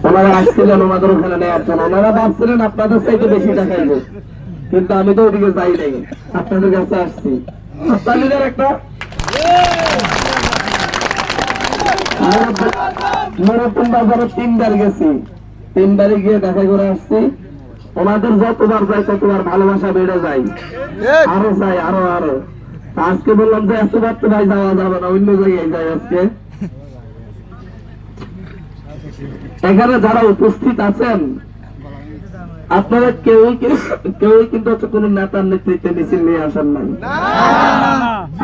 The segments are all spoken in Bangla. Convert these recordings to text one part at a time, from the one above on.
ওনারা আসছিলেন ওনাদের ওখানে নেওয়ার জন্য। ওনারা ভাবছিলেন আপনাদের চাইতে বেশি দেখাইব, কিন্তু আমি তো ওদিকে যাই নাই, আপনাদের কাছে আসছি। আপনাদের একটা নতুন বাজারে 3 বার গেছি, 3 বারে গিয়ে দেখা করে আসছি। ওনাদের যতবার যাই ততবার ভালোবাসা বেড়ে যায়, আরো চাই আরো আরো। আজকে বললাম যে এতবার তো ভাই যাওয়া যাবে না, অন্য জায়গায় যাই আজকে। এখানে যারা উপস্থিত আছেন আপনারা কেউই কিন্তু হচ্ছে কোন নেতার নেতৃত্বে মিছিল নিয়ে আসেন নাই।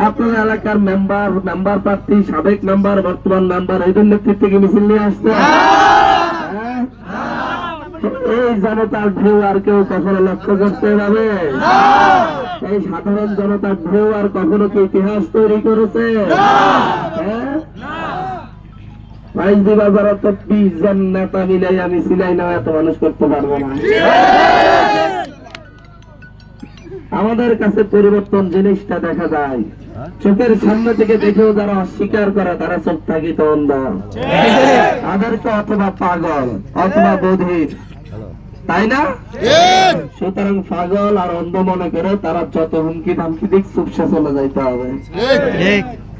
আপনার এলাকার মেম্বার প্রার্থী, সাবেক মেম্বার, বর্তমান মেম্বার, এদের নেতৃত্বে কি মিছিল নিয়ে আসতে? এই জনতার ঢেউ আর কেউ কখনো লক্ষ্য করতে পারবে? এই সাধারণ জনতার ঢেউ আর কখনো কি ইতিহাস তৈরি করেছে? বাজার তো 20 জন নেতা মিলাই আমি সিলাই না এত মানুষ করতে পারবো না। আমাদের কাছে পরিবর্তন জিনিসটা দেখা যায়, চোখের সামনে থেকে দেখেও যারা অস্বীকার করে তারা চোখ থাকিত অন্ধ, তাদেরকে অথবা পাগল অথবা বধির, তাই না? সুতরাং পাগল আর অন্ধ মনে করে তারা যত হুমকি ধামকি দিক চুপসে চলে যাইতে হবে।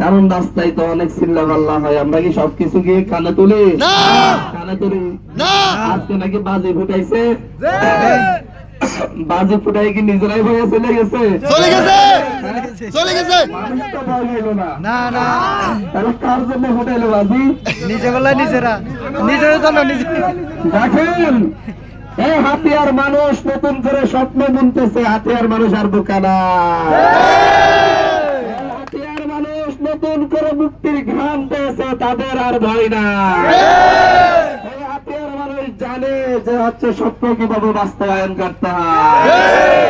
কারণ রাস্তায় তো অনেক চিল্লা পাল্লা হয়, আমরা কি সবকিছু গিয়ে কানে তুলি? কানে তুলি না। আজকে নাকি বাজি ফুটাইছে, বাজি ফুটাই কি নিজেরাই ভয়ে চলে গেছে? মানুষ তো ভয় গেল না। তাহলে কার জন্য ফুটাইলো বাজি? নিজে বললাই নিজেরা, নিজের জন্য নিজে। দেখেন এই হাতিয়ার মানুষ নতুন করে স্বপ্ন বুনতেছে, হাতিয়ার মানুষ আর বোকা না। হাতিয়ার মানুষ নতুন করে মুক্তির ঘাম পেয়েছে, তাদের আর ভয় না। এই হাতিয়ার মানুষ জানে যে হচ্ছে স্বপ্ন কিভাবে বাস্তবায়ন করতে হয়।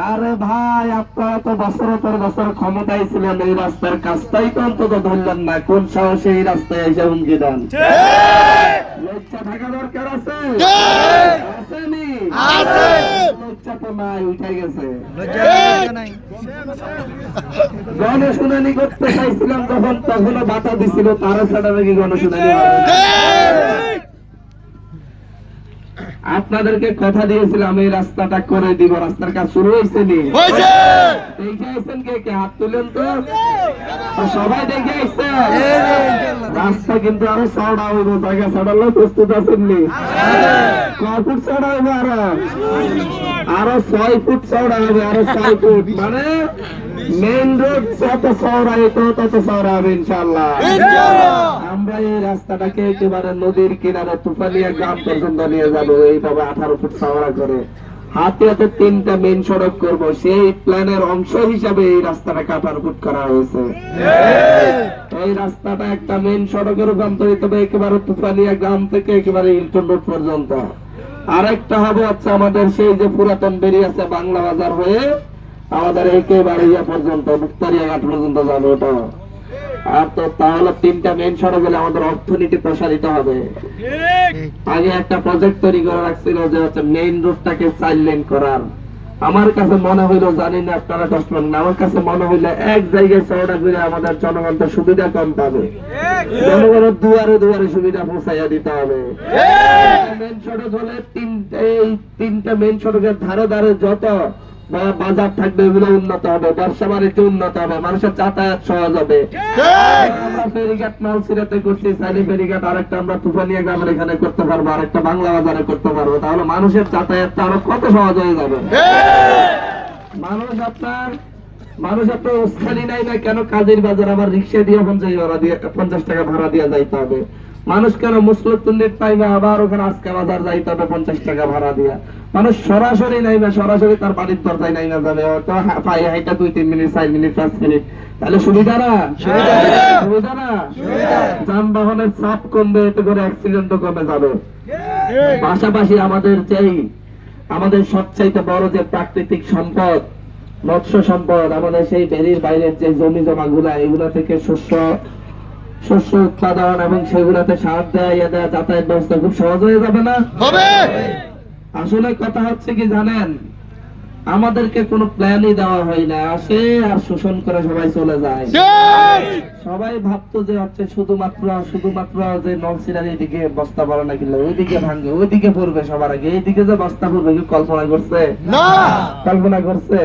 আরে ভাই, আপনারা তো বছরের পর বছর ক্ষমতায় ছিলেন, এই রাস্তার কাজটাই তো অন্তত ধরলেন না। কোন সাহসে এই রাস্তায় এসে হুমকি দেন? লজ্জা থাকা দরকার আছে? লজ্জা তো নাই, উঠে গেছে। গণশুনানি করতে চাইছিলাম যখন, তখনও বাধা দিছিল, তারা ছাড়া নাকি গণশুনানি হবে। আপনাদেরকে কথা দিয়েছিলাম এই রাস্তাটা করে দিব, রাস্তার কাজ শুরু হয়েছে নি? দেখে আইছেন কে? হাত তুলেন তো। সবাই দেখে আইছে। রাস্তা কিন্তু আরো চওড়া হইব, জায়গা ছাড়ালে প্রস্তুত আছেন নি? কয় ফুট চওড়া হইব? আরো 6 ফুট চওড়া হবে, আরো 6 ফুট। মানে মেইন রোড যত চওড়া হইতো তত চওড়া হবে ইনশাআল্লাহ। আমরা এই রাস্তাটাকে একেবারে নদীর কিনারে তুফালিয়া গ্রাম পর্যন্ত নিয়ে যাবো, এইভাবে 18 ফুট চওড়া করে। হাতে 3টা মেইন সড়ক করব, সেই প্ল্যানের অংশ হিসাবে এই রাস্তাটাকে 18 ফুট করা হয়েছে। এই রাস্তাটা একটা মেইন সড়কে রূপান্তরিত হবে, একেবারে তুফালিয়া গ্রাম থেকে একেবারে ইলটন রোড পর্যন্ত। আরেকটা হবে হচ্ছে আমাদের সেই যে পুরাতন বেরিয়ে আছে বাংলা বাজার হয়ে আমাদের একেবারে ইয়া পর্যন্ত, মুক্তারিয়া ঘাট পর্যন্ত যাবে ওটা। আর তো তাহলে 3টা মেইন সড়ক গেলে আমাদের অর্থনীতি প্রসারিত হবে। আগে একটা প্রজেক্ট তৈরি করে রাখছিল যে হচ্ছে মেইন রোডটাকে 4 লেন করার। আমার কাছে মনে হইলো, জানি না আপনারা কষ্ট পাবেন, আমার কাছে মনে হইলো এক জায়গায় চওড়া করে আমাদের জনগণের সুবিধা কম পাবে, জনগণের দুয়ারে দুয়ারে সুবিধা পৌঁছাইয়া দিতে হবে। মেইন সড়ক হলে 3টা মেইন সড়কের ধারে ধারে যত বাজার থাকবে এগুলো উন্নত হবে, ব্যবসা বাণিজ্য উন্নত হবে, মানুষের যাতায়াত সহজ হবে। আমরা ফেরিঘাট মালসিরাতে করছি, সাইলি ফেরিঘাট, আরেকটা আমরা তুফানিয়া গ্রামের এখানে করতে পারবো, আরেকটা বাংলা বাজারে করতে পারবো। তাহলে মানুষের যাতায়াতটা আরো কত সহজ হয়ে যাবে। মানুষ আপনার উস্কানি নাই না কেন কাজের বাজার আমার রিক্সা দিয়ে 50 টাকা ভাড়া দিয়ে যাইতে হবে? মানুষ কেন মুসলতুল্লির টাইমে আবার ওখানে আজকে বাজার যাইতে হবে 50 টাকা ভাড়া দিয়া? মানুষ সরাসরি নাইবে, সরাসরি তার বাড়ির দরজায় নাইমা যাবে, হয়তো পায়ে হাইটা 2-3 মিনিট, 4 মিনিট, 5 মিনিট। তাহলে সুবিধা না? সুবিধা না? যানবাহনের চাপ কমবে, এতে করে অ্যাক্সিডেন্টও কমে যাবে। পাশাপাশি আমাদের সবচাইতে বড় যে প্রাকৃতিক সম্পদ মৎস্য সম্পদ, আমাদের সেই বেরির বাইরের যে জমি জমা গুলা, এগুলা থেকে শস্য উৎপাদন এবং সেগুলাতে সার দেয়, যাতায়াত ব্যবস্থা খুব সহজ হয়ে যাবে না? আসলে কথা হচ্ছে কি জানেন, আমাদেরকে কোনো প্ল্যানই দেওয়া হয় না, আসে আর শোষণ করে সবাই চলে যায়। সবাই ভাবতো যে হচ্ছে শুধুমাত্র যে নলছিলার এইদিকে বস্তা পড়ে না কিনলে ওইদিকে ভাঙবে, ওইদিকে পড়বে সবার আগে, এইদিকে যে বস্তা পড়বে কি কল্পনা করছে? কল্পনা করছে?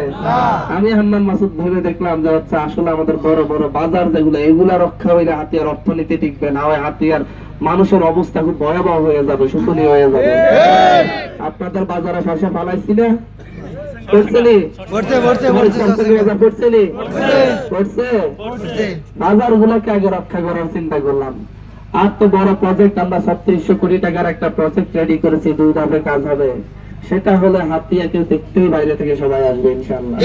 আমি হান্নান মাসুদ ভেবে দেখলাম যে হচ্ছে আসলে আমাদের বড় বড় বাজার যেগুলো এগুলা রক্ষা হইলে হাতিয়ার অর্থনীতি টিকবে, না হয় হাতিয়ার মানুষের অবস্থা খুব ভয়াবহ হয়ে যাবে, শোচনীয় হয়ে যাবে। আপনাদের বাজারে শসা ফালাইছি না? করছেনি? বাজার গুলোকে আগে রক্ষা করার চিন্তা করলাম। আর তো বড় প্রজেক্ট, আমরা ৩৬০০ কোটি টাকার একটা প্রজেক্ট রেডি করেছি, 2 ধাপে কাজ হবে। সেটা হলে হাতিয়াকে দেখতেই বাইরে থেকে সবাই আসবে ইনশাআল্লাহ।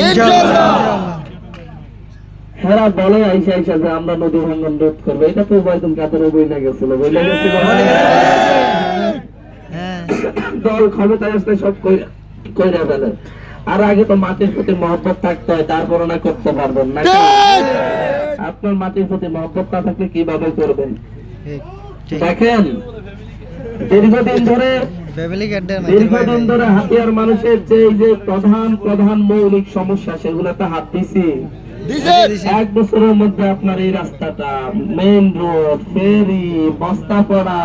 হেরা বলে আইসা যে আমরা নদী ভাঙ্গন রোধ করবো, এটা তো উবাইদুল কাদেরও বইলা গেছিল, দল ক্ষমতায় আসলে সব কইরা ফেলে। আর আগে তো মাটির প্রতি মহব্বত থাকতে হয়, তারপর না করতে পারবেন না। আপনার মাটির প্রতি মহব্বত না থাকলে কিভাবে করবেন? দেখেন দীর্ঘদিন ধরে হাতিয়ার মানুষের যে প্রধান মৌলিক সমস্যা সেগুলোতে হাত দিছি। 1 বছরের মধ্যে আপনার এই রাস্তাটা, মেইন রোড, ফেরি, বস্তা পড়া,